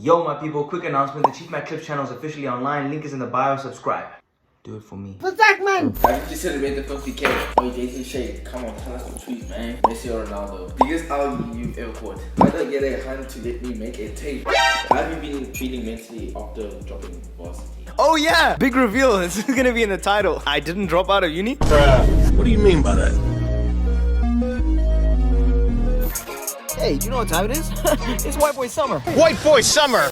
Yo, my people, quick announcement. The Cheat My Clips channel is officially online. Link is in the bio. Subscribe. Do it for me. Protect, man! I just celebrated 50k. Oh, Jason Shade, come on, tell us the truth, man. Messi or Ronaldo? Biggest album you've ever bought. Why don't you get a hand to let me make a tape? How have you been feeling mentally after dropping varsity? Oh yeah! Big reveal. This is gonna be in the title. I didn't drop out of uni. Bruh. What do you mean by that? Hey, do you know what time it is? It's White Boy Summer. White boy summer.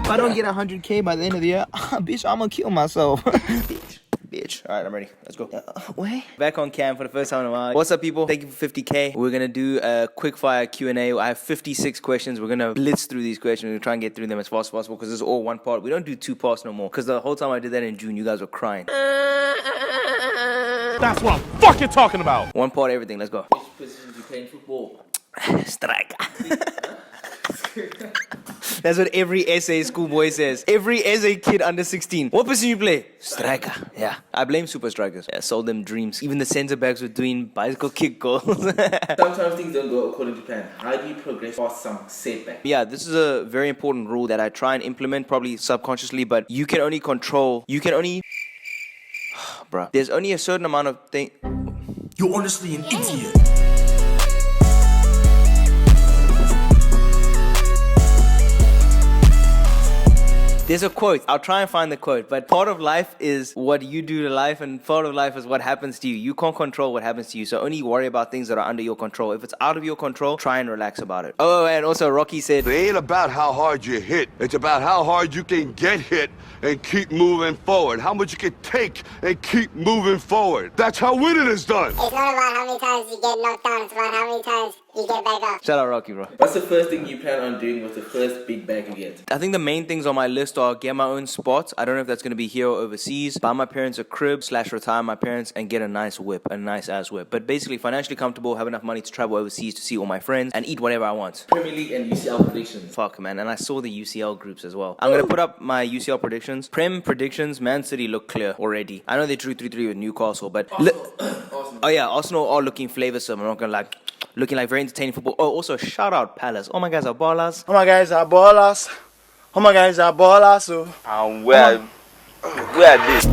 If I don't get 100K by the end of the year, bitch, I'm gonna kill myself. Bitch. All right, I'm ready. Let's go. Wait. Back on cam for the first time in a while. What's up, people? Thank you for 50K. We're gonna do a quick fire Q&A. I have 56 questions. We're gonna blitz through these questions. We're gonna try and get through them as fast as possible because this is all one part. We don't do two parts no more because the whole time I did that in June, you guys were crying. That's what I'm fucking talking about. One part, everything. Let's go. Which position do you play in football? Striker. That's what every SA schoolboy says. Every SA kid under 16. What position you play? Striker. Yeah. I blame super strikers. Yeah, sold them dreams. Even the centre backs were doing bicycle kick goals. Sometimes things don't go according to plan. How do you progress past some setback? Yeah, this is a very important rule that I try and implement, probably subconsciously, but you can only bruh. There's only a certain amount of thing. You're honestly an idiot. There's a quote. I'll try and find the quote. But part of life is what you do to life, and part of life is what happens to you. You can't control what happens to you, so only worry about things that are under your control. If it's out of your control, try and relax about it. Oh, and also Rocky said, It ain't about how hard you hit. It's about how hard you can get hit and keep moving forward. How much you can take and keep moving forward. That's how winning is done. It's not about how many times you get knocked down, it's about how many times you get back up. shout out Rocky, bro. What's the first thing you plan on doing with the first big bag you get? I think the main things on my list are get my own spot. I don't know if that's going to be here or overseas. Buy my parents a crib / retire my parents and get a nice whip, a nice ass whip. But basically financially comfortable, have enough money to travel overseas to see all my friends and eat whatever I want. Premier League and UCL predictions. Fuck, man. And I saw the UCL groups as well. I'm going to put up my UCL predictions. Prem predictions, Man City look clear already. I know they drew 3-3 with Newcastle, but... Arsenal. Oh yeah, Arsenal are looking flavoursome. I'm not going to lie. Looking like very entertaining football. Oh, also shout out Palace. Oh my guys are ballers. Oh my guys are ballers. Oh my guys are ballers. So. And where this?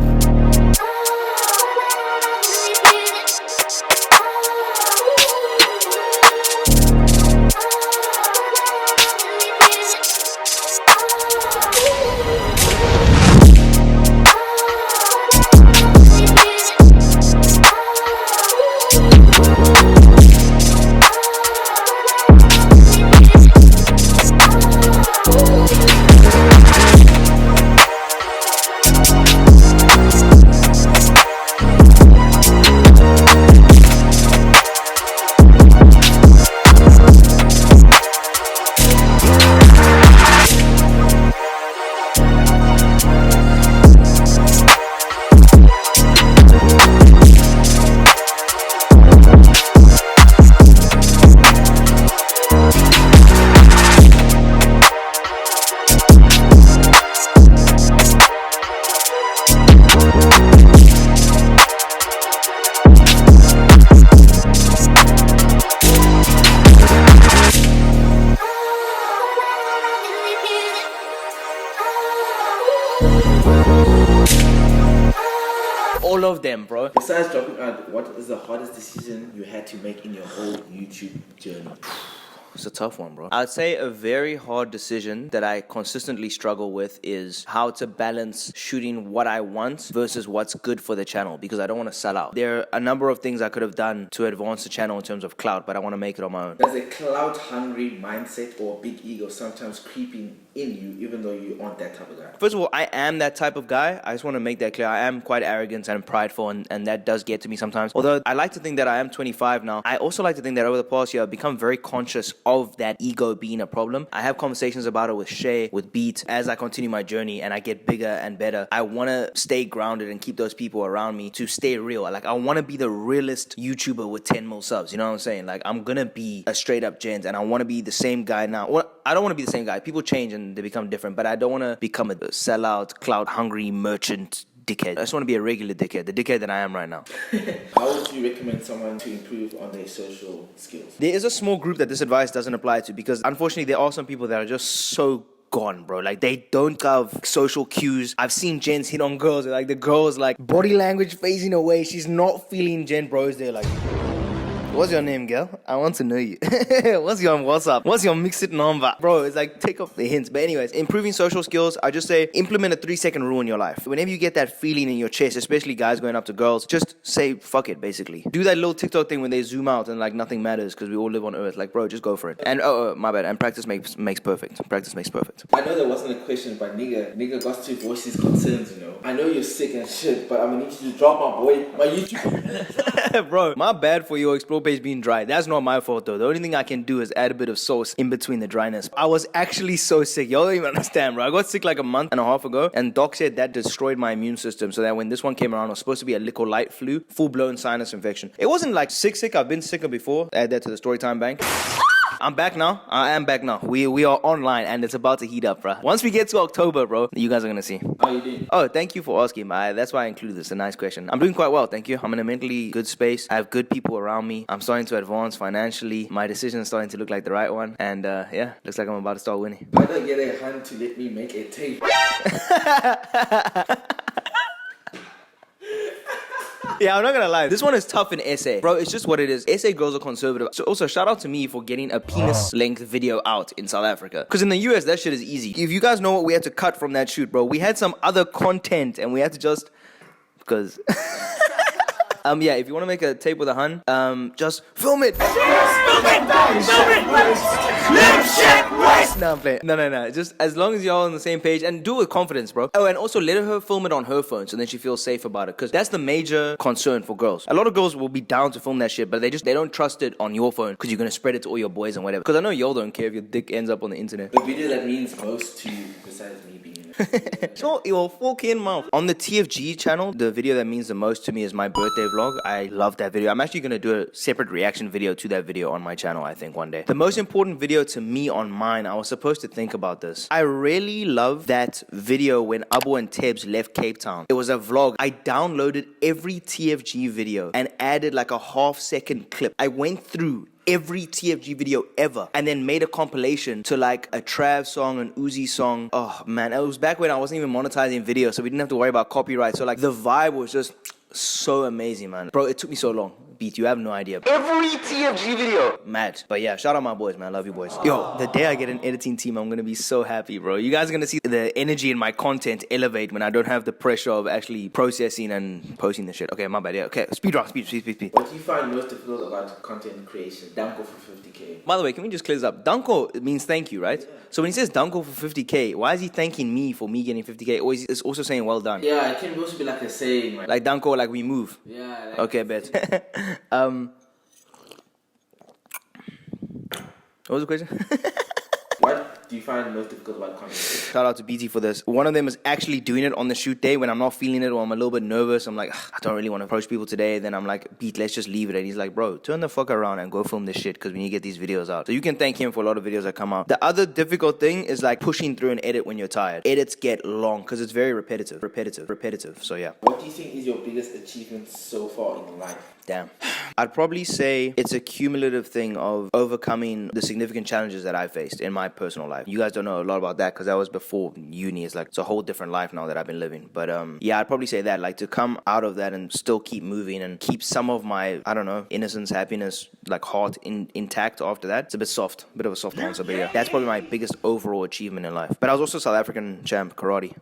All of them, bro. Besides dropping out, what is the hardest decision you had to make in your whole YouTube journey? It's a tough one, bro. I'd say a very hard decision that I consistently struggle with is how to balance shooting what I want versus what's good for the channel, because I don't want to sell out. There are a number of things I could have done to advance the channel in terms of clout, but I want to make it on my own. Does a clout-hungry mindset or big ego sometimes creeping in you, even though you aren't that type of guy? First of all, I am that type of guy. I just want to make that clear. I am quite arrogant and prideful, and that does get to me sometimes. Although I like to think that I am 25 now, I also like to think that over the past year, I've become very conscious of that ego being a problem. I have conversations about it with Shay, with Beat. As I continue my journey and I get bigger and better, I want to stay grounded and keep those people around me to stay real. Like, I want to be the realest YouTuber with 10 mil subs. You know what I'm saying? Like, I'm going to be a straight up gent, and I want to be the same guy now. Well, I don't want to be the same guy. People change and they become different, but I don't want to become a sellout, clout hungry merchant dickhead. I just want to be a regular dickhead, the dickhead that I am right now. How would you recommend someone to improve on their social skills? There is a small group that this advice doesn't apply to because unfortunately there are some people that are just so gone, bro. Like, they don't have social cues. I've seen gents hit on girls, like the girl's like body language facing away. She's not feeling gent bros. They're like, what's your name, girl? I want to know you. What's your WhatsApp? What's your mixed number? Bro, it's like, take off the hints. But anyways, improving social skills, I just say implement a 3-second rule in your life. Whenever you get that feeling in your chest, especially guys going up to girls, just say fuck it, basically. Do that little TikTok thing when they zoom out and like nothing matters because we all live on Earth. Like, bro, just go for it. And my bad. And practice makes perfect. Practice makes perfect. I know that wasn't a question, but nigga got to voice his concerns, you know. I know you're sick and shit, but I'm gonna need you to drop my boy, my YouTube. Bro, my bad for your explore page being dry. That's not my fault though. The only thing I can do is add a bit of sauce in between the dryness. I was actually so sick. Y'all don't even understand, bro. I got sick like a month and a half ago, and doc said that destroyed my immune system, so that when this one came around, it was supposed to be a little light flu, full-blown sinus infection. It wasn't like sick. I've been sicker before. Add that to the storytime bank. I'm back now. I am back now. We are online and it's about to heat up, bro. Once we get to October, bro, you guys are gonna see. How you doing? Oh, thank you for asking. That's why I included this. A nice question. I'm doing quite well, thank you. I'm in a mentally good space. I have good people around me. I'm starting to advance financially. My decision is starting to look like the right one. And yeah, looks like I'm about to start winning. Why don't get a hand to let me make a tape? Yeah, I'm not gonna lie. This one is tough in SA. Bro, it's just what it is. SA girls are conservative. So also, shout out to me for getting a penis-length video out in South Africa. Because in the US, that shit is easy. If you guys know what we had to cut from that shoot, bro, we had some other content and we had to just... Because... yeah, if you want to make a tape with a hun, just film it. No, I'm playing. No. Just as long as you're all on the same page and do it with confidence, bro. Oh, and also let her film it on her phone so then she feels safe about it. Because that's the major concern for girls. A lot of girls will be down to film that shit, but they don't trust it on your phone because you're going to spread it to all your boys and whatever. Because I know y'all don't care if your dick ends up on the internet. The video that means most to you, besides me being in it. Sure, your fucking mouth. On the TFG channel, the video that means the most to me is my birthday vlog. I love that video. I'm actually going to do a separate reaction video to that video on my channel, I think, one day. The most important video to me on mine, I was supposed to think about this. I really love that video when Abo and Tebs left Cape Town. It was a vlog. I downloaded every TFG video and added like a half-second clip. I went through every TFG video ever and then made a compilation to like a Trav song, an Uzi song. Oh man, it was back when I wasn't even monetizing video, so we didn't have to worry about copyright. So like the vibe was just so amazing, man. Bro, it took me so long. Beat, you have no idea. Every TFG video. Mad. But yeah, shout out my boys, man. Love you boys. Yo, the day I get an editing team, I'm gonna be so happy, bro. You guys are gonna see the energy in my content elevate when I don't have the pressure of actually processing and posting the shit. Okay, my bad. Yeah, okay. Speed. What do you find most difficult about content creation? Danko for 50K. By the way, can we just clear this up? Danko means thank you, right? Yeah. So when he says Danko for 50K, why is he thanking me for me getting 50K? Or is he also saying well done? Yeah, it can also be like a saying. Like Danko, like we move. Yeah. Like okay, bet. What was the question? What do you find most difficult about content? Shout out to BT for this. One of them is actually doing it on the shoot day when I'm not feeling it or I'm a little bit nervous. I'm like, I don't really want to approach people today. Then I'm like, Beat, let's just leave it. And he's like, bro, turn the fuck around and go film this shit because we need to get these videos out. So you can thank him for a lot of videos that come out. The other difficult thing is like pushing through an edit when you're tired. Edits get long because it's very repetitive. So yeah. What do you think is your biggest achievement so far in life? Damn. I'd probably say it's a cumulative thing of overcoming the significant challenges that I faced in my personal life. You guys don't know a lot about that because that was before uni. It's like, it's a whole different life now that I've been living. But yeah, I'd probably say that, like to come out of that and still keep moving and keep some of my, I don't know, innocence, happiness, like heart intact after that. It's a bit of a soft answer, but yeah, that's probably my biggest overall achievement in life. But I was also South African champ karate.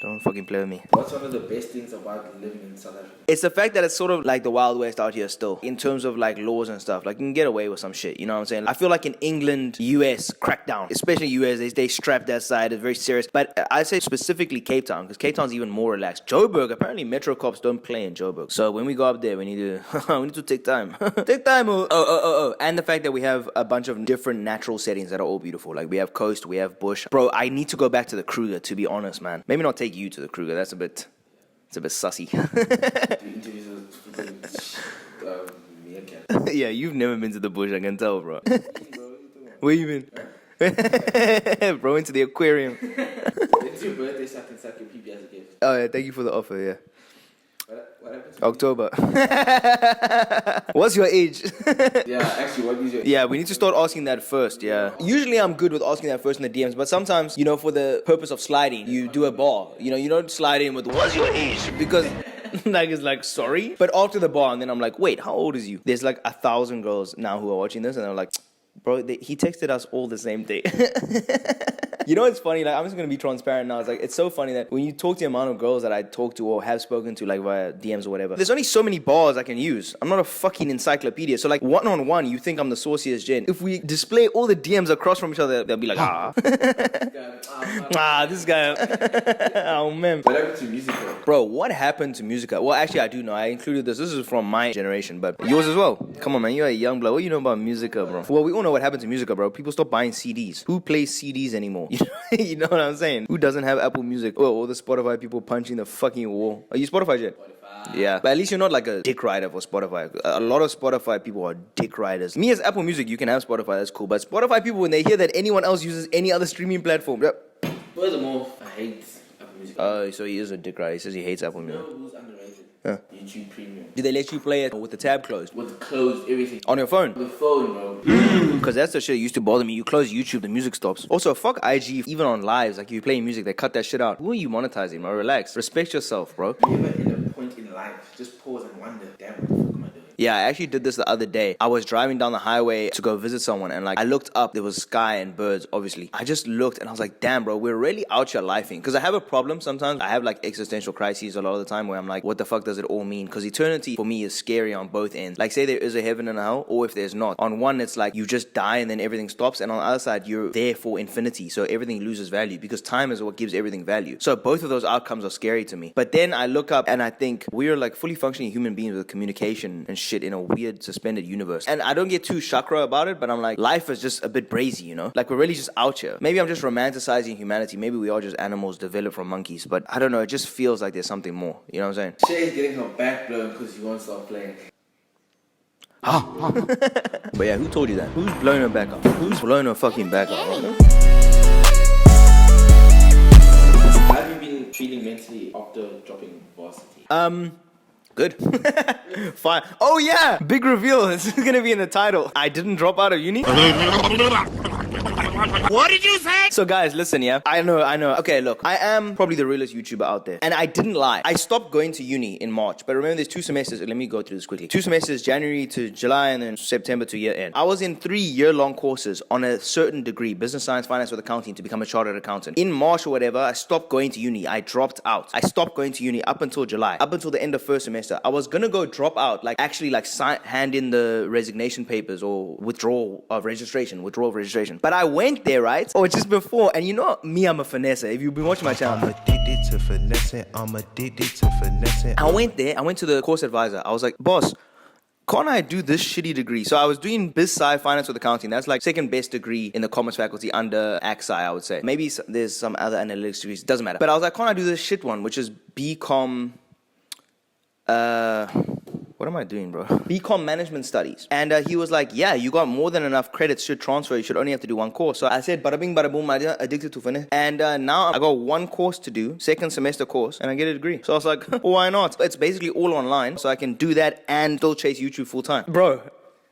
Don't fucking play with me. What's one of the best things about living in South Africa? It's the fact that it's sort of like the Wild West out here still, in terms of like laws and stuff. Like you can get away with some shit, you know what I'm saying? I feel like in England, US, crackdown, especially US, they strap that side, it's very serious. But I say specifically Cape Town, because Cape Town's even more relaxed. Joburg, apparently Metro cops don't play in Joburg. So when we go up there, we need to take time. Take time. Oh. And the fact that we have a bunch of different natural settings that are all beautiful. Like we have coast, we have bush. Bro, I need to go back to the Kruger, to be honest, man. Maybe not take you to the Kruger, it's a bit sussy. Yeah, you've never been to the bush, I can tell, bro. Where you been? Bro, into the aquarium. It's your birthday, so I can suck your pee as a gift. Oh yeah, thank you for the offer, yeah. What happened to October. What's your age? Yeah, actually, what is your Yeah, we need to start asking that first, yeah. Usually I'm good with asking that first in the DMs, but sometimes, for the purpose of sliding, you do a bar. You don't slide in with, what's your age? Because, it's like, sorry? But after the bar, and then I'm like, wait, how old is you? There's like 1,000 girls now who are watching this, and they're like, bro, he texted us all the same day. It's funny, like, I'm just gonna be transparent now. It's like, it's so funny that when you talk to the amount of girls that I talk to or have spoken to, like, via DMs or whatever, there's only so many bars I can use. I'm not a fucking encyclopedia. So, like, one-on-one, you think I'm the sauciest gen. If we display all the DMs across from each other, they'll be like, this guy. Oh, man. What happened to Musica? Bro, what happened to Musica? Well, actually, I do know. I included this. This is from my generation, but yours as well. Come on, man. You're a young blood. What do you know about Musica, bro? Well, we all know what happened to Musica, bro. People stopped buying CDs. Who plays CDs anymore? You know what I'm saying? Who doesn't have Apple Music? Oh, all the Spotify people punching the fucking wall. Are you Spotify yet? Yeah, but at least you're not like a dick rider for Spotify. A lot of Spotify people are dick riders. Me as Apple Music, you can have Spotify, that's cool. But Spotify people, when they hear that anyone else uses any other streaming platform, Furthermore, I hate Apple Music. Oh, so he is a dick rider. He says he hates Apple Music. Who's underrated? Huh? YouTube Premium. Do they let you play it with the tab closed? With closed everything. On your phone? On the phone, bro. Because that's the shit that used to bother me. You close YouTube, the music stops. Also, fuck IG, even on lives. Like, if you're playing music, they cut that shit out. Who are you monetizing, bro? Relax. Respect yourself, bro. You ever hit a point in life, just pause and wonder, damn, what the fuck am I doing? Yeah, I actually did this the other day. I was driving down the highway to go visit someone, and like I looked up, there was sky and birds, obviously. I just looked and I was like, damn, bro, we're really out here lifing. Because I have a problem sometimes. I have like existential crises a lot of the time where I'm like, what the fuck does it all mean? Because eternity for me is scary on both ends. Like, say there is a heaven and a hell, or if there's not. On one, it's like you just die and then everything stops, and on the other side, you're there for infinity, so everything loses value because time is what gives everything value. So both of those outcomes are scary to me. But then I look up and I think we're like fully functioning human beings with communication and shit in a weird suspended universe. And I don't get too chakra about it, but I'm like, life is just a bit brazy, Like, we're really just out here. Maybe I'm just romanticizing humanity. Maybe we are just animals developed from monkeys. But I don't know. It just feels like there's something more. You know what I'm saying? Shay's getting her back blown because you won't stop playing. But yeah, who told you that? Who's blowing her back up? Who's blowing her fucking back up? How have you been feeling mentally after dropping varsity? Good. Fine. Oh yeah! Big reveal. This is gonna be in the title. I didn't drop out of uni. What did you say? So guys, listen, yeah. I know. Okay, look. I am probably the realest YouTuber out there. And I didn't lie. I stopped going to uni in March. But remember, there's 2 semesters. Let me go through this quickly. 2 semesters, January to July, and then September to year end. I was in 3 year-long courses on a certain degree, business science, finance with accounting, to become a chartered accountant. In March or whatever, I stopped going to uni. I dropped out. I stopped going to uni up until July. Up until the end of first semester. I was gonna go drop out, hand in the resignation papers or withdrawal of registration. But I went there, right? Or just before, and you know me, I'm a finesser. If you've been watching my channel, I'm addicted to finessing. I went there. I went to the course advisor. I was like, boss, can't I do this shitty degree? So I was doing biz sci finance with accounting. That's like second best degree in the commerce faculty under AXI, I would say. Maybe there's some other analytics degrees. Doesn't matter. But I was like, can't I do this shit one, which is BCom. What am I doing, bro? BCom Management Studies. And he was like, yeah, you got more than enough credits to transfer. You should only have to do 1 course. So I said, bada bing, bada boom, I'm addicted to finance. And now I got 1 course to do, second semester course, and I get a degree. So I was like, why not? It's basically all online, so I can do that and still chase YouTube full time. Bro,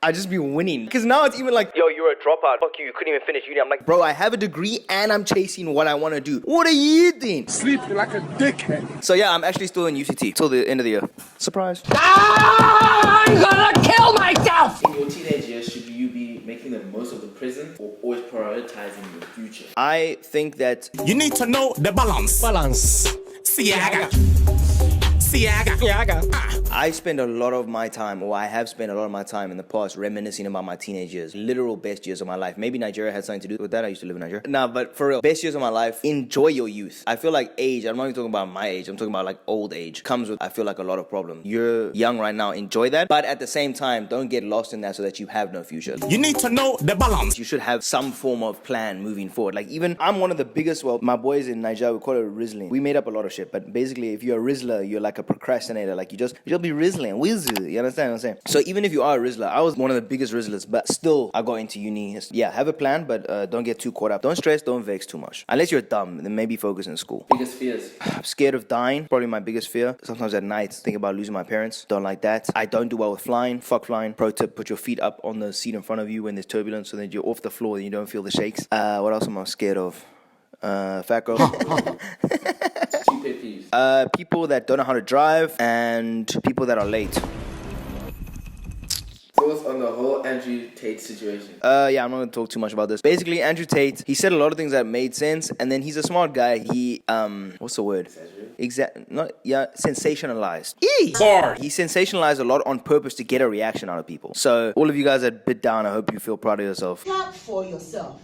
I just be winning. Because now it's even like, yo, you're a dropout. Fuck you couldn't even finish uni. I'm like, bro, I have a degree and I'm chasing what I want to do. What are you doing? Sleeping like a dickhead. So yeah, I'm actually still in UCT till the end of the year. Surprise. I'm gonna kill myself! In your teenage years, should you be making the most of the present or always prioritizing your future? I think that You need to know the balance. I spend a lot of my time, or I have spent a lot of my time in the past reminiscing about my teenage years, literal best years of my life. Maybe Nigeria had something to do with that. I used to live in Nigeria. Nah, but for real, best years of my life, enjoy your youth. I feel like age, I'm not even talking about my age, I'm talking about like old age, comes with, I feel like, a lot of problems. You're young right now, enjoy that. But at the same time, don't get lost in that so that you have no future. You need to know the balance. You should have some form of plan moving forward. Like, even, I'm one of the biggest, well, my boys in Nigeria, we call it Rizzling. We made up a lot of shit, but basically, if you're a Rizzler, you're like a procrastinator. Like you'll be rizzling, whizzing. You understand what I'm saying? So even if you are a rizzler, I was one of the biggest rizzlers, but still I got into uni. Yeah, have a plan, but don't get too caught up. Don't stress, don't vex too much. Unless you're dumb, then maybe focus in school. Biggest fears? I'm scared of dying, probably my biggest fear. Sometimes at night, think about losing my parents. Don't like that. I don't do well with flying. Fuck flying. Pro tip, put your feet up on the seat in front of you when there's turbulence so that you're off the floor and you don't feel the shakes. What else am I scared of? Fat girls. Two pet peeves? People that don't know how to drive and people that are late. Thoughts on the whole Andrew Tate situation? Yeah, I'm not gonna talk too much about this. Basically, Andrew Tate, he said a lot of things that made sense, and then he's a smart guy. He, what's the word? Sensationalized. Bar. He sensationalized a lot on purpose to get a reaction out of people. So, all of you guys that bit down, I hope you feel proud of yourself. Clap for yourself.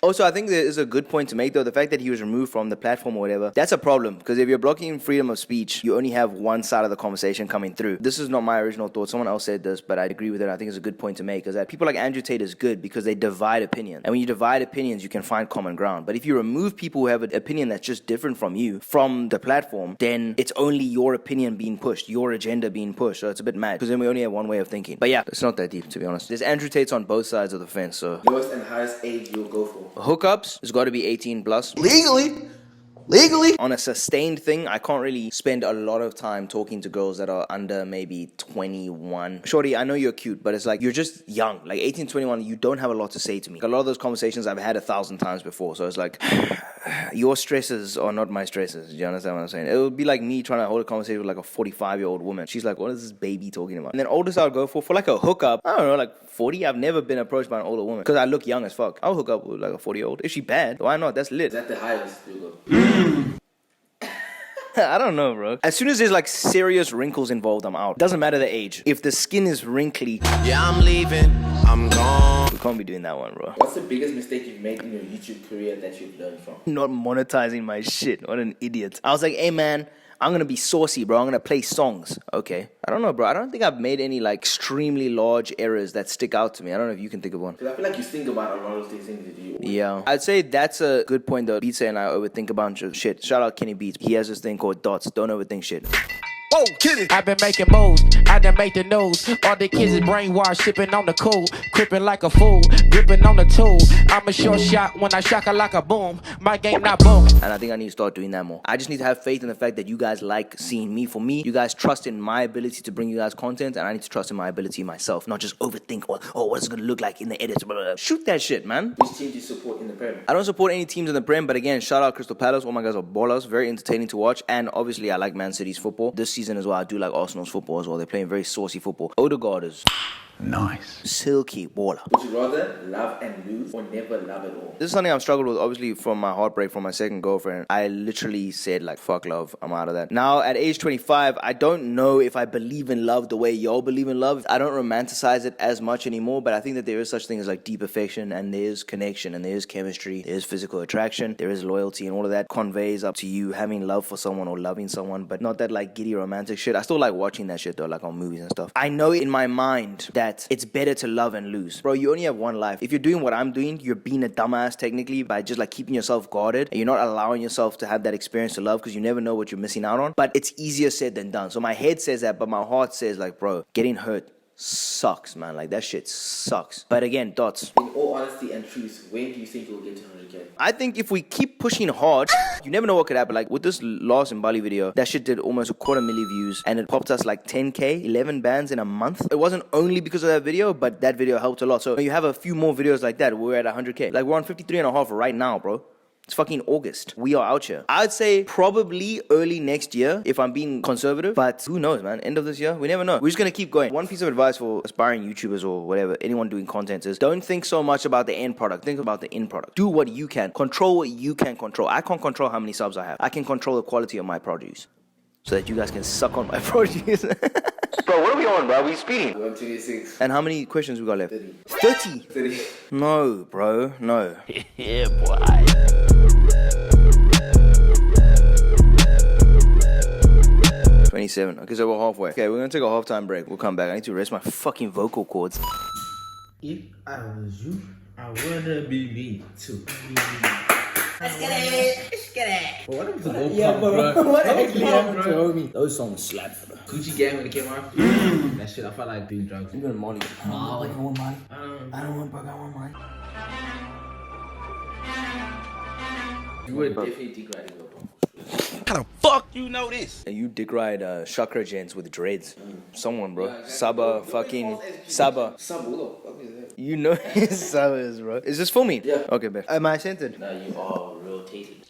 Also, I think there is a good point to make, though. The fact that he was removed from the platform or whatever, that's a problem. Because if you're blocking freedom of speech, you only have one side of the conversation coming through. This is not my original thought. Someone else said this, but I agree with it. I think it's a good point to make, is that people like Andrew Tate is good because they divide opinion. And when you divide opinions, you can find common ground. But if you remove people who have an opinion that's just different from you from the platform, then it's only your opinion being pushed, your agenda being pushed. So it's a bit mad because then we only have one way of thinking. But yeah, it's not that deep, to be honest. There's Andrew Tates on both sides of the fence, so... Lowest and highest age you'll go for? Hookups, it's got to be 18 plus. Legally. On a sustained thing, I can't really spend a lot of time talking to girls that are under maybe 21. Shorty, I know you're cute, but it's like you're just young. Like 18, 21, you don't have a lot to say to me. A lot of those conversations I've had 1,000 times before. So it's like, your stresses are not my stresses. Do you understand what I'm saying? It would be like me trying to hold a conversation with like a 45-year-old woman. She's like, what is this baby talking about? And then oldest I would go for like a hookup, I don't know, like 40. I've never been approached by an older woman because I look young as fuck. I'll hook up with like a 40-year-old. If she bad, why not? That's lit. Is that the highest you'll go? I don't know, bro. As soon as there's like serious wrinkles involved, I'm out. Doesn't matter the age. If the skin is wrinkly, Yeah, I'm leaving. I'm gone. we can't be doing that one, bro. What's the biggest mistake you've made in your YouTube career that you've learned from? Not monetizing my shit. What an idiot. I was like, hey man, I'm gonna be saucy, bro. I'm gonna play songs. Okay. I don't know, bro. I don't think I've made any like extremely large errors that stick out to me. I don't know if you can think of one. Because I feel like you think about a lot of these things that you... Yeah. I'd say that's a good point though. Beats and I overthink a bunch of shit. Shout out Kenny Beats. He has this thing called dots. Don't overthink shit. Oh, kill it. I've been making moves, I done make the news. All the kids is brainwashed, shipping on the cool, crippin' like a fool, gripping on the tool. I'm a short shot when I shock her like a boom. My game not boom. And I think I need to start doing that more. I just need to have faith in the fact that you guys like seeing me for me. You guys trust in my ability to bring you guys content, and I need to trust in my ability myself, not just overthink, oh, what's it gonna look like in the edits, blah, blah, blah. Shoot that shit, man. Which team do you support in the Prem? I don't support any teams in the Prem, but again, shout out Crystal Palace. All my guys are ballers, very entertaining to watch, and obviously I like Man City's football. This season as well, I do like Arsenal's football as well. They're playing very saucy football. Odegaard is Nice. silky baller. Would you rather love and lose or never love at all? This is something I've struggled with, obviously, from my heartbreak from my second girlfriend. I literally said, like, fuck love, I'm out of that. Now, at age 25, I don't know if I believe in love the way y'all believe in love. I don't romanticize it as much anymore, but I think that there is such thing as, like, deep affection, and there is connection, and there is chemistry, there is physical attraction, there is loyalty, and all of that conveys up to you having love for someone or loving someone, but not that, like, giddy romantic shit. I still like watching that shit, though, like, on movies and stuff. I know in my mind that it's better to love and lose. Bro, you only have one life. If you're doing what I'm doing, you're being a dumbass technically by just like keeping yourself guarded and you're not allowing yourself to have that experience to love because you never know what you're missing out on. But it's easier said than done. So my head says that, but my heart says like, bro, getting hurt sucks, man. Like that shit sucks. But again, dots. In all honesty and truth, when do you think you'll get to 100K? I think if we keep pushing hard, you never know what could happen. Like with this last in Bali video, that shit did almost 250,000 views and it popped us like 10K, 11 bands in a month. It wasn't only because of that video, but that video helped a lot. So you have a few more videos like that. We're at 100K. Like we're on 53.5 right now, bro. It's fucking August. We are out here. I'd say probably early next year if I'm being conservative. But who knows, man? End of this year? We never know. We're just going to keep going. One piece of advice for aspiring YouTubers or whatever, anyone doing content is don't think so much about the end product. Think about the end product. Do what you can. Control what you can control. I can't control how many subs I have. I can control the quality of my produce. So that you guys can suck on my produce. Bro, what are we on, bro? We speeding. 126. And how many questions we got left? 30. 30? 30. No, bro. No. Yeah, boy. 27. Okay, so we're halfway. Okay, we're gonna take a halftime break. We'll come back. I need to rest my fucking vocal cords. If I was you, I wanna be me too. Let's get it. Let's get it. What happened to Lil Pump, bro? What actually happened to homie? Those songs slap, bro. Gucci Gang when it came out. That shit, I felt like doing drugs. Even Molly. Molly. I want Molly. I don't want bug. I want Molly. You would definitely dick riding Lil Pump. How the fuck you know this? And you dick ride chakra gents with dreads. Someone, bro. Saba, fucking Saba. Saba, what the fuck is that? You know who Saba is, bro. Is this for me? Yeah. Okay, bet. Am I centered? Now you are rotated.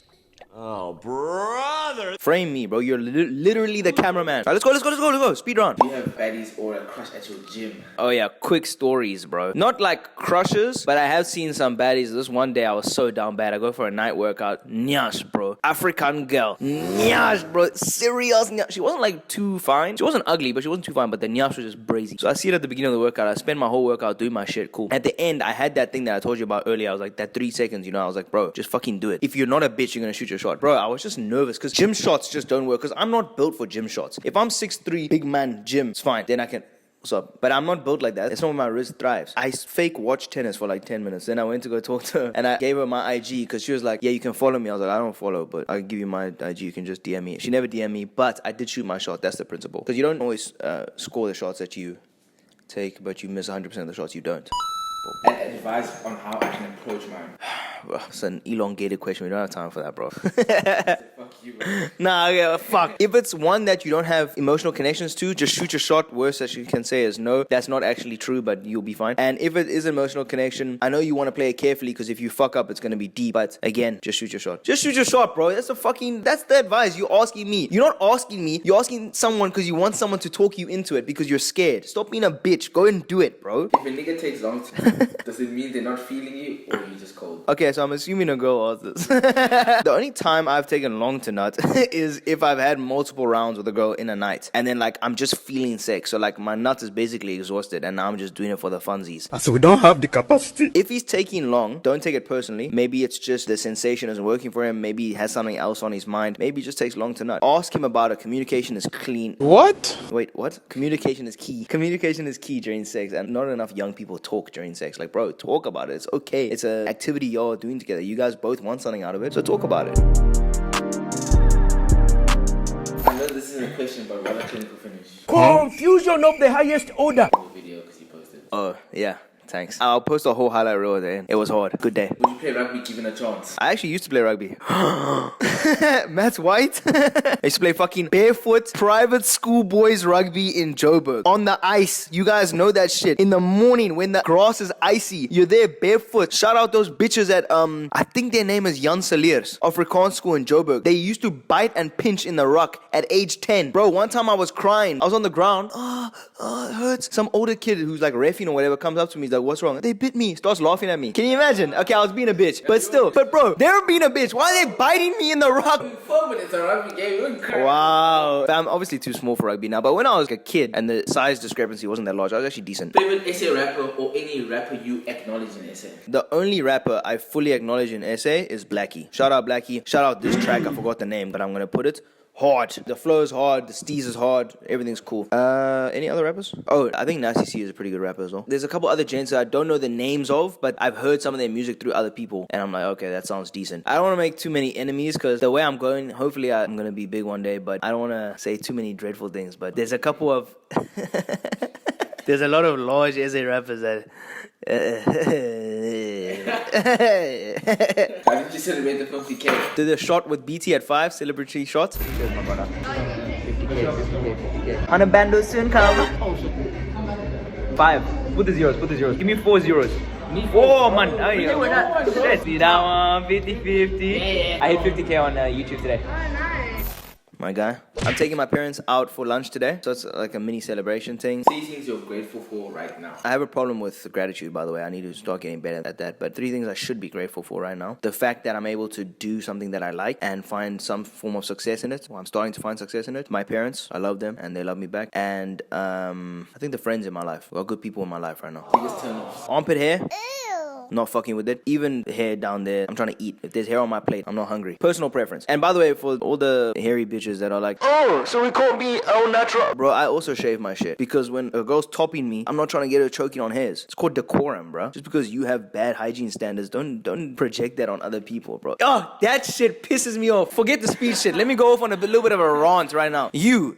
Oh, brother. Frame me, bro. You're literally the cameraman. Right, let's go. Speed round. Do you have baddies or a crush at your gym? Oh yeah, quick stories, bro. Not like crushes, but I have seen some baddies. This one day I was so down bad. I go for a night workout. Nyash, bro. African girl. Nyash, bro. Serious nyash. She wasn't like too fine. She wasn't ugly, but she wasn't too fine. But the nyash was just brazy. So I see it at the beginning of the workout. I spend my whole workout doing my shit. Cool. At the end, I had that thing that I told you about earlier. I was like, that 3 seconds, you know. I was like, bro, just fucking do it. If you're not a bitch, you're gonna shoot your shot. Bro, I was just nervous because gym shots just don't work because I'm not built for gym shots. If I'm 6'3", big man, gym, it's fine. Then I can... What's up? But I'm not built like that. It's not where my wrist thrives. I fake watch tennis for like 10 minutes. Then I went to go talk to her and I gave her my IG because she was like, yeah, you can follow me. I was like, I don't follow, but I'll give you my IG. You can just DM me. She never DM me, but I did shoot my shot. That's the principle. Because you don't always score the shots that you take, but you miss 100% of the shots you don't. And advice on how I can approach mine. It's an elongated question. We don't have time for that, bro. Fuck you, bro. Nah, yeah, fuck. If it's one that you don't have emotional connections to, just shoot your shot. Worst that you can say is no. That's not actually true, but you'll be fine. And if it is an emotional connection, I know you want to play it carefully because if you fuck up, it's going to be deep. But again, just shoot your shot. Just shoot your shot, bro. That's the advice. You're asking me. You're not asking me. You're asking someone because you want someone to talk you into it because you're scared. Stop being a bitch. Go and do it, bro. If a nigga takes long to does it mean they're not feeling you or you just cold? Okay, so I'm assuming a girl asked this. The only time I've taken long to nut is if I've had multiple rounds with a girl in a night. And then, like, I'm just feeling sick. So, like, my nut is basically exhausted. And now I'm just doing it for the funsies. So we don't have the capacity. If he's taking long, don't take it personally. Maybe it's just the sensation isn't working for him. Maybe he has something else on his mind. Maybe it just takes long to nut. Ask him about it. Communication is clean. What? Wait, what? Communication is key. Communication is key during sex. And not enough young people talk during sex. Like, bro, talk about it. It's okay. It's an activity y'all are doing together. You guys both want something out of it, so talk about it. I know this isn't a question, but what a clinical finish. Confusion of the highest order. Video because you posted. Oh, yeah. Thanks. I'll post a whole highlight reel there. It was hard. Good day. Would you play rugby given a chance? I actually used to play rugby. Matt's white. I used to play fucking barefoot private school boys rugby in Joburg. On the ice. You guys know that shit. In the morning when the grass is icy, you're there barefoot. Shout out those bitches at, I think their name is Jan Saliers, Afrikaans school in Joburg. They used to bite and pinch in the ruck at age 10. Bro, one time I was crying. I was on the ground. It hurts. Some older kid who's like reffing or whatever comes up to me. He's like, what's wrong? They bit me. Starts laughing at me. Can you imagine? Okay, I was being a bitch. But still. But bro, they were being a bitch. Why are they biting me in the rock? 4 minutes of rugby game. Wow. But I'm obviously too small for rugby now. But when I was a kid and the size discrepancy wasn't that large, I was actually decent. Favorite SA rapper or any rapper you acknowledge in SA? The only rapper I fully acknowledge in SA is Blackie. Shout out Blackie. Shout out this track. I forgot the name, but I'm going to put it. Hard. The flow is hard. The steez is hard. Everything's cool. Any other rappers? Oh, I think Nasty C is a pretty good rapper as well. There's a couple other gents that I don't know the names of, but I've heard some of their music through other people, and I'm like, okay, that sounds decent. I don't want to make too many enemies, because the way I'm going, hopefully I'm going to be big one day, but I don't want to say too many dreadful things, but there's a couple of... There's a lot of large SA rappers that... How did you celebrate the 50K? Did a shot with BT at 5, celebrity shot. Cheers, my brother. 100 bandos soon come. 5. Put the zeros, put the zeros. Give me 4 zeros. 4, man. Oh, yeah. Let's see that one. 50-50. I hit 50K on YouTube today. My guy. I'm taking my parents out for lunch today, so it's like a mini celebration thing. 3 things you're grateful for right now. I have a problem with gratitude, by the way. I need to start getting better at that. But 3 things I should be grateful for right now. The fact that I'm able to do something that I like and find some form of success in it. Well, I'm starting to find success in it. My parents, I love them and they love me back. And I think the friends in my life. Well, good people in my life right now. Biggest turn off. Armpit hair. not fucking with it. Even hair down there, I'm trying to eat. If there's hair on my plate, I'm not hungry. Personal preference. And by the way, for all the hairy bitches that are like, oh, so we call me au natural. Bro, I also shave my shit. Because when a girl's topping me, I'm not trying to get her choking on hairs. It's called decorum, bro. Just because you have bad hygiene standards, don't project that on other people, bro. Oh, that shit pisses me off. Forget the speech shit. Let me go off on a little bit of a rant right now. You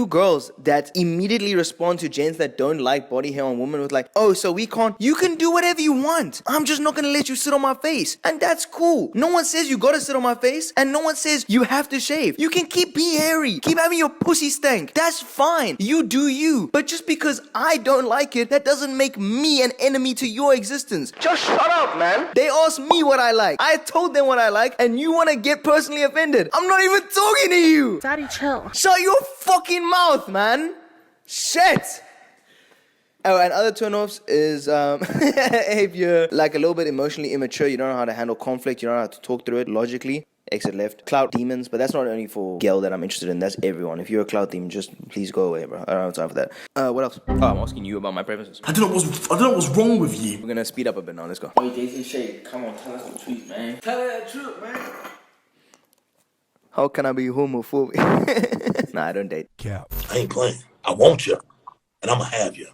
girls that immediately respond to gents that don't like body hair on women with like, oh, so we can't. You can do whatever you want. I'm just not gonna let you sit on my face. And that's cool. No one says you gotta sit on my face, and no one says you have to shave. You can keep being hairy. Keep having your pussy stank. That's fine. You do you. But just because I don't like it, that doesn't make me an enemy to your existence. Just shut up, man. They asked me what I like. I told them what I like, and you wanna get personally offended. I'm not even talking to you. Daddy, chill. Shut your fucking mouth, man. Shit. Oh, and other turn-offs is if you're like a little bit emotionally immature, you don't know how to handle conflict, you don't know how to talk through it logically. Exit left. Clout demons, but that's not only for girl that I'm interested in, that's everyone. If you're a clout demon, just please go away, bro. I don't have time for that. What else? Oh, I'm asking you about my preferences. I don't know what's wrong with you. We're gonna speed up a bit now, let's go. Oh, you dating Shay, come on, tell us the truth, man. Tell her the truth, man. How can I be homophobic? Nah, I don't date. Cap. I ain't playing. I want you, and I'ma have you.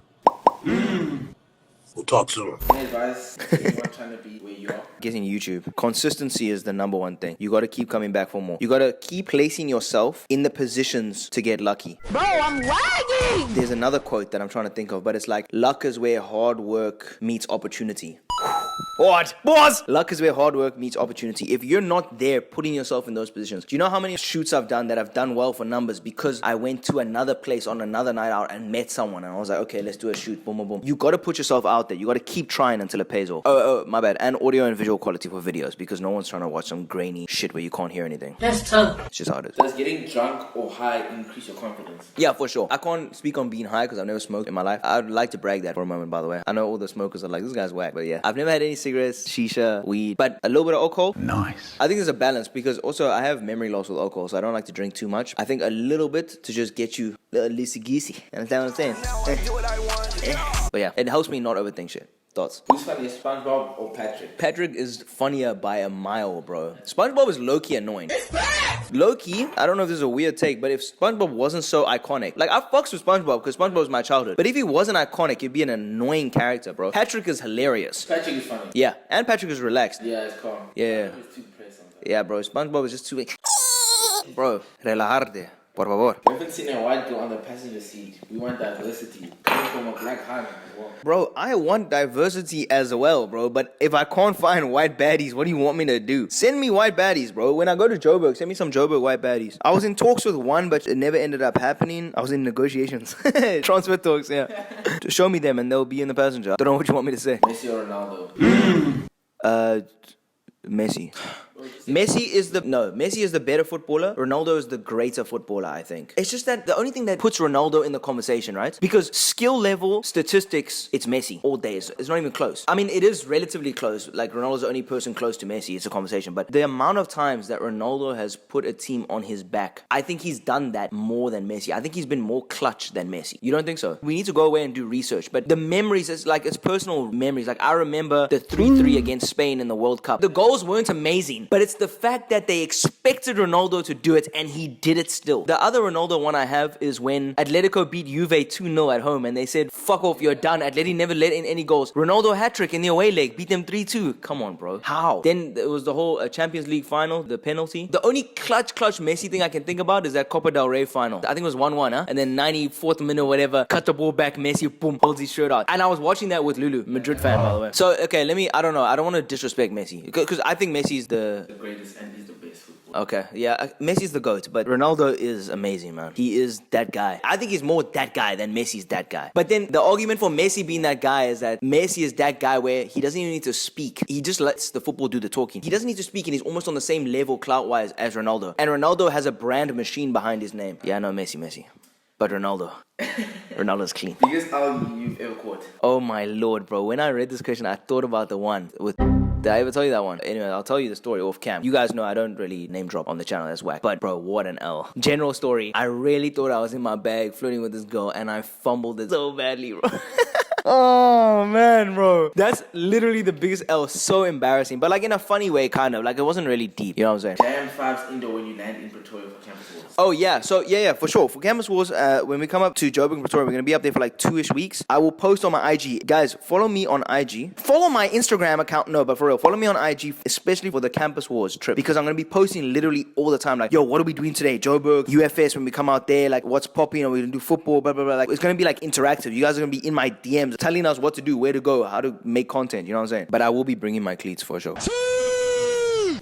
We'll talk soon. Any advice to anyone trying to be where you are? Getting YouTube. Consistency is the number one thing. You gotta keep coming back for more. You gotta keep placing yourself in the positions to get lucky. Bro, I'm lagging! There's another quote that I'm trying to think of, but it's like, luck is where hard work meets opportunity. What? Boss! Luck is where hard work meets opportunity. If you're not there putting yourself in those positions, do you know how many shoots I've done that I've done well for numbers because I went to another place on another night out and met someone and I was like, okay, let's do a shoot, boom, boom, boom. You gotta put yourself out there. You gotta keep trying until it pays off. Oh, my bad. And audio and visual quality for videos because no one's trying to watch some grainy shit where you can't hear anything. That's tough. It's just how it is. Does getting drunk or high increase your confidence? Yeah, for sure. I can't speak on being high because I've never smoked in my life. I'd like to brag that for a moment, by the way. I know all the smokers are like, this guy's whack, but yeah. I've never had any cigarettes, shisha, weed, but a little bit of alcohol. Nice. I think there's a balance because also I have memory loss with alcohol, so I don't like to drink too much. I think a little bit to just get you a little loosey-goosey. Understand what I'm saying? But yeah, it helps me not overthink shit. Thoughts? Who's funniest, SpongeBob or Patrick? Patrick is funnier by a mile, bro. SpongeBob is low-key annoying. Low-key, I don't know if this is a weird take, but if SpongeBob wasn't so iconic, like I fucks with SpongeBob because SpongeBob was my childhood, but if he wasn't iconic, he'd be an annoying character, bro. Patrick is hilarious. Patrick is funny. Yeah, and Patrick is relaxed. Yeah, it's calm. Yeah. He's too depressed sometimes. Yeah, bro. SpongeBob is just too... Bro, relajarte. Por favor. We haven't seen a white girl on the passenger seat. We want diversity. Coming from a black honey as well. Bro, I want diversity as well, bro. But if I can't find white baddies, what do you want me to do? Send me white baddies, bro. When I go to Joburg, send me some Joburg white baddies. I was in talks with one, but it never ended up happening. I was in negotiations. Transfer talks, yeah. Show me them and they'll be in the passenger. I don't know what you want me to say. Messi or Ronaldo? Messi. Messi is the better footballer. Ronaldo is the greater footballer, I think. It's just that the only thing that puts Ronaldo in the conversation, right? Because skill level, statistics, it's Messi all day. It's not even close. I mean, it is relatively close. Like, Ronaldo's the only person close to Messi. It's a conversation. But the amount of times that Ronaldo has put a team on his back, I think he's done that more than Messi. I think he's been more clutch than Messi. You don't think so? We need to go away and do research. But the memories, it's personal memories. Like, I remember the 3-3 against Spain in the World Cup. The goals weren't amazing, but it's the fact that they expected Ronaldo to do it and he did it still. The other Ronaldo one I have is when Atletico beat Juve 2-0 at home and they said, fuck off, you're done. Atleti never let in any goals. Ronaldo hat-trick in the away leg, beat them 3-2. Come on, bro. How? Then there was the whole Champions League final, the penalty. The only clutch Messi thing I can think about is that Copa del Rey final. I think it was 1-1, huh? And then 94th minute or whatever, cut the ball back, Messi, boom, holds his shirt out. And I was watching that with Lulu, Madrid fan, by the way. So, okay, I don't know. I don't want to disrespect Messi because I think Messi's the greatest and he's the best footballer. Okay, yeah, Messi's the GOAT, but Ronaldo is amazing, man. He is that guy. I think he's more that guy than Messi's that guy. But then the argument for Messi being that guy is that Messi is that guy where he doesn't even need to speak. He just lets the football do the talking. He doesn't need to speak and he's almost on the same level clout-wise as Ronaldo. And Ronaldo has a brand machine behind his name. Yeah, no, Messi. But Ronaldo's clean. Biggest L you've ever caught? Oh my lord, bro. When I read this question, I thought about the one with... Did I ever tell you that one? Anyway, I'll tell you the story off cam. You guys know I don't really name drop on the channel, that's whack. But bro, what an L. General story, I really thought I was in my bag flirting with this girl and I fumbled it so badly, bro. Oh man, bro. That's literally the biggest L. So embarrassing. But like in a funny way, kind of. Like it wasn't really deep. You know what I'm saying? Jam 5's indoor when you land in Pretoria for Campus Wars. Oh yeah, so yeah, for sure. For Campus Wars, when we come up to Joburg and Pretoria, we're gonna be up there for like 2-ish weeks. I will post on my IG. Guys, follow me on IG. Follow my Instagram account. No, but for real, follow me on IG, especially for the Campus Wars trip, because I'm gonna be posting literally all the time. Like, yo, what are we doing today? Joburg, UFS. When we come out there, like, what's popping? Are we gonna do football? Blah blah blah. Like, it's gonna be like interactive. You guys are gonna be in my DMs, telling us what to do, where to go, how to make content. You know what I'm saying? But I will be bringing my cleats for sure.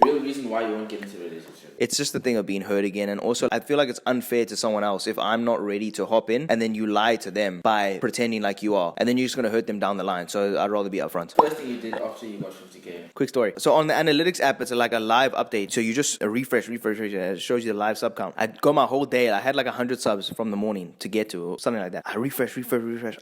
Real reason why you won't get into a relationship. It's just the thing of being hurt again, and also I feel like it's unfair to someone else if I'm not ready to hop in and then you lie to them by pretending like you are, and then you're just gonna hurt them down the line. So I'd rather be upfront. First thing you did after you got 50K. Quick story. So on the analytics app, it's like a live update. So you just refresh, and it shows you the live sub count. I go my whole day. I had like 100 subs from the morning to get to, or something like that. I refresh.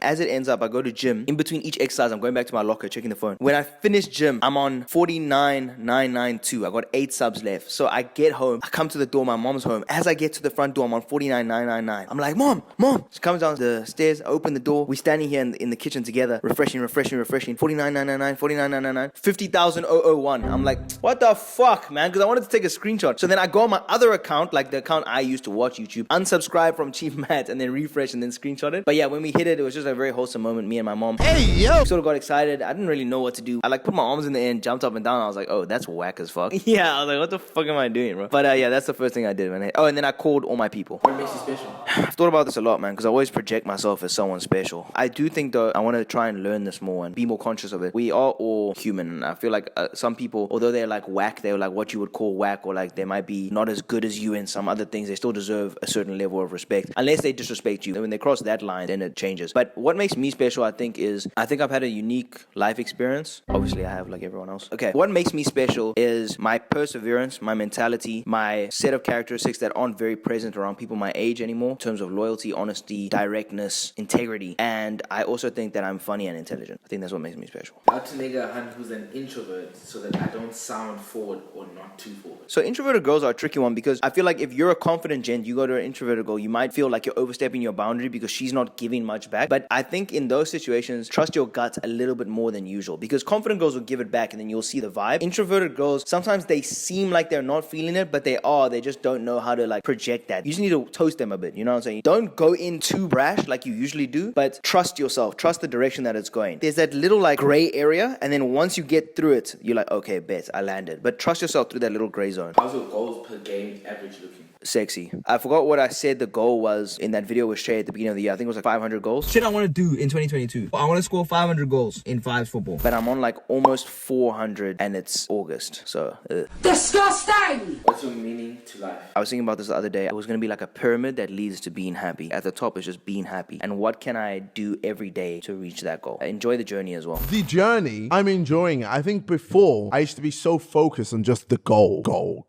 As it ends up, I go to gym. In between each exercise, I'm going back to my locker, checking the phone. When I finish gym, I'm on 49,992. I got 8 subs left. So I get home. I come to the door. My mom's home. As I get to the front door, I'm on 49,999. I'm like, Mom. She comes down the stairs. I open the door. We standing here in the kitchen together, refreshing. 49,999, 49,999, 50,001. I'm like, what the fuck, man? Because I wanted to take a screenshot. So then I go on my other account, like the account I used to watch YouTube, unsubscribe from Chief Matt, and then refresh and then screenshot it. But yeah, when we hit it, it was just a very wholesome moment. Me and my mom. Hey, yo! Sort of got excited. I didn't really know what to do. I like put my arms in the air and jumped up and down. I was like, oh, that's whack as fuck. Yeah, I was like, what the fuck am I doing, bro? But yeah, that's the first thing I did, man. Oh, and then I called all my people. What makes you special? I've thought about this a lot, man, because I always project myself as someone special. I do think, though, I want to try and learn this more and be more conscious of it. We are all human, and I feel like some people, although they're like whack, they're like what you would call whack, or like they might be not as good as you in some other things, they still deserve a certain level of respect, unless they disrespect you. And when they cross that line, then it changes. But what makes me special, I think, is I think I've had a unique life experience. Obviously, I have like everyone else. Okay, what makes me special is my perseverance, my mentality, my set of characteristics that aren't very present around people my age anymore, in terms of loyalty, honesty, directness, integrity. And I also think that I'm funny and intelligent. I think that's what makes me special. How to nigga a hun who's an introvert so that I don't sound forward or not too forward. So introverted girls are a tricky one, because I feel like if you're a confident gent, you go to an introverted girl, you might feel like you're overstepping your boundary because she's not giving much back. But I think in those situations, trust your guts a little bit more than usual, because confident girls will give it back and then you'll see the vibe. Introverted girls, sometimes they seem like they're not feeling it, but they are. They just don't know how to like project that. You just need to toast them a bit, you know what I'm saying? Don't go in too brash like you usually do, but trust yourself. Trust the direction that it's going. There's that little like gray area, and then once you get through it, you're like, okay, bet, I landed. But trust yourself through that little gray zone. How's your goals per game average looking? Sexy. I forgot what I said the goal was in that video with Shay at the beginning of the year. I think it was like 500 goals. Shit I want to do in 2022. I want to score 500 goals in 5 football. But I'm on like almost 400 and it's August. So, Disgusting! What's your meaning to life? I was thinking about this the other day. It was going to be like a pyramid that leads to being happy. At the top is just being happy. And what can I do every day to reach that goal? I enjoy the journey as well. The journey, I'm enjoying it. I think before, I used to be so focused on just the goal.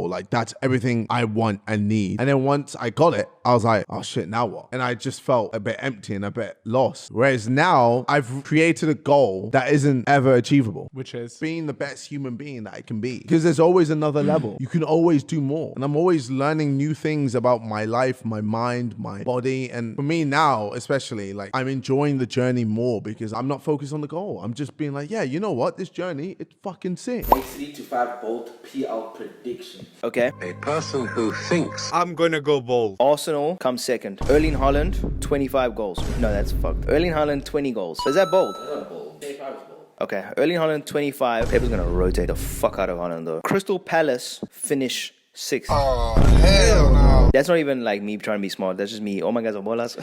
Like, that's everything I want and need. And then once I got it, I was like, oh shit, now what? And I just felt a bit empty and a bit lost. Whereas now, I've created a goal that isn't ever achievable. Which is? Being the best human being that I can be. Because there's always another level. You can always do more. And I'm always learning new things about my life, my mind, my body. And for me now, especially, like, I'm enjoying the journey more because I'm not focused on the goal. I'm just being like, yeah, you know what? This journey, it's fucking sick. Make 3 to 5 bold PL prediction. Okay. A person who thinks I'm gonna go bold. Arsenal comes second. Erling Haaland, 25 goals. No, that's fucked. Erling Haaland, 20 goals. Is that bold? That's not bold. 25 is bold. Okay. Erling Haaland, 25. Pepper's gonna rotate the fuck out of Haaland though. Crystal Palace finish 6th. Oh, hell no. That's not even like me trying to be smart. That's just me. Oh my guys are bolas.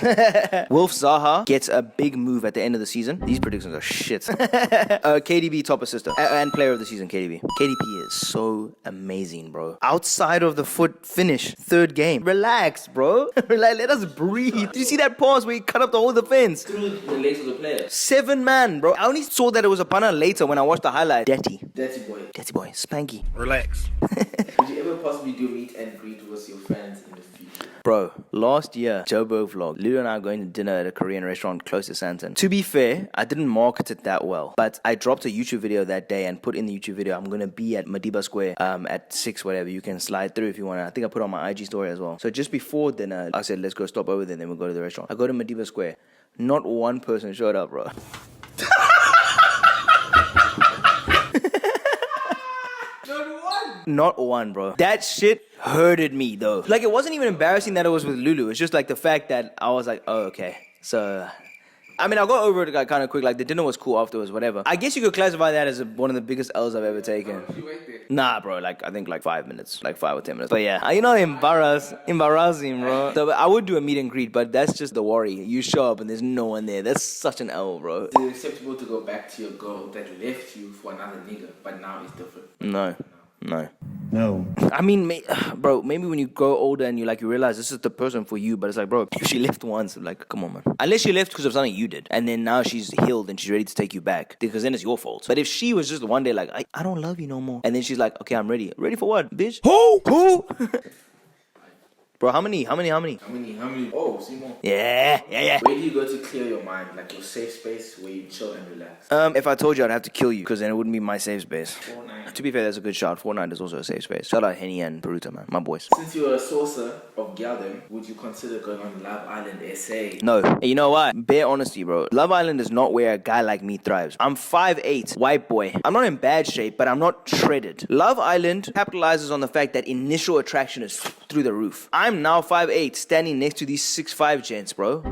Wolf Zaha gets a big move at the end of the season. These predictions are shit. KDB top assister and player of the season, KDB. KDB is so amazing, bro. Outside of the foot finish, 3rd game. Relax, bro. Relax, let us breathe. Did you see that pause where he cut up the whole defense? Through the legs of the player. 7 man, bro. I only saw that it was a punter later when I watched the highlight. Dirty boy. Spanky. Relax. Would you ever possibly do a meet and greet with your friends in the future? Bro, last year, Joburg vlog, Ludo and I are going to dinner at a Korean restaurant close to Santon. To be fair, I didn't market it that well, but I dropped a YouTube video that day and put in the YouTube video, I'm going to be at Madiba Square at 6, whatever. You can slide through if you want. I think I put on my IG story as well. So just before dinner, I said, let's go stop over there, then we'll go to the restaurant. I go to Madiba Square. Not one person showed up, bro. Not one, bro. That shit hurted me, though. Like, it wasn't even embarrassing that it was with Lulu. It's just like the fact that I was like, oh, okay. So, I mean, I'll go over it like, kind of quick. Like, the dinner was cool afterwards, whatever. I guess you could classify that as one of the biggest L's I've ever taken. Nah, bro. Like, I think like 5 minutes. Like 5 or 10 minutes. But yeah, you know, embarrassing, bro. So, I would do a meet and greet, but that's just the worry. You show up and there's no one there. That's such an L, bro. Is it acceptable to go back to your girl that left you for another nigga, but now it's different? No. I mean, bro, maybe when you grow older and you realize this is the person for you, but it's like, bro, if she left once, like, come on, man. Unless she left because of something you did, and then now she's healed and she's ready to take you back, because then it's your fault. But if she was just one day like, I don't love you no more, and then she's like, okay, I'm ready. Ready for what, bitch? Who? Bro, how many? Oh, Simon. Yeah. Where do you go to clear your mind? Like your safe space where you chill and relax? If I told you, I'd have to kill you, because then it wouldn't be my safe space. Fortnite. To be fair, that's a good shout. Fortnite is also a safe space. Shout out Henny and Peruta, man. My boys. Since you're a sourcer of Galdem, would you consider going on Love Island SA? No. And you know what? Bare honesty, bro. Love Island is not where a guy like me thrives. I'm 5'8", white boy. I'm not in bad shape, but I'm not shredded. Love Island capitalizes on the fact that initial attraction is through the roof. I'm now 5'8", standing next to these 6'5" gents, bro.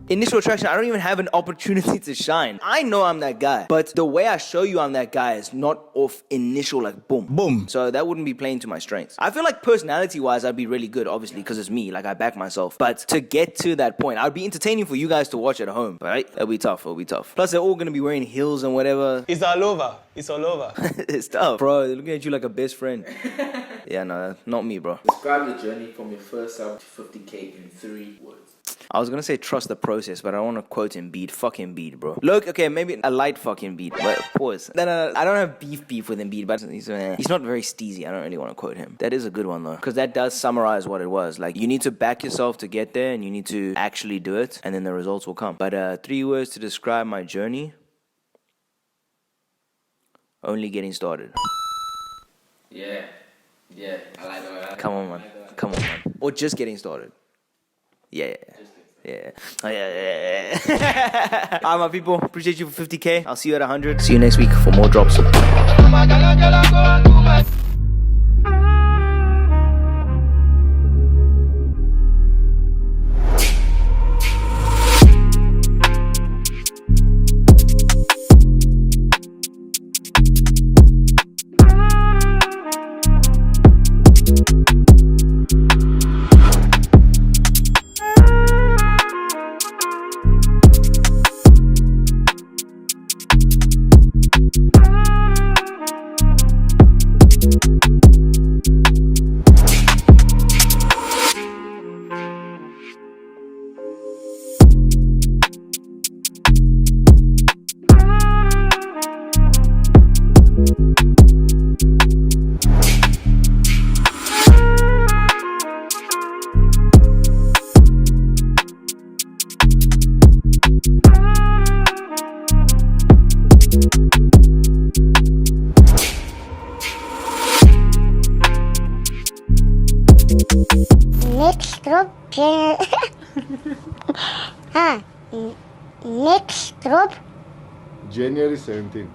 Initial attraction, I don't even have an opportunity to shine. I know I'm that guy, but the way I show you I'm that guy is not off initial, like, boom. So that wouldn't be playing to my strengths. I feel like personality-wise, I'd be really good, obviously, because it's me. Like, I back myself. But to get to that point, I'd be entertaining for you guys to watch at home, right? It'll be tough. Plus, they're all going to be wearing heels and whatever. It's all over. It's tough. Bro, they're looking at you like a best friend. Yeah, no, not me, bro. Describe the journey from your first sub to 50K in 3 words. I was gonna say trust the process, but I don't want to quote Embiid. Fuck Embiid, bro. Look, okay, maybe a light fucking beat. But pause. No. I don't have beef with Embiid, but he's not very steezy. I don't really want to quote him. That is a good one though, because that does summarize what it was. Like, you need to back yourself to get there, and you need to actually do it, and then the results will come. But 3 words to describe my journey: only getting started. Yeah, I like that. Come on, man. Or just getting started. Yeah. Alright, my people, appreciate you for 50K. I'll see you at 100. See you next week for more drops. Next drop? January 17.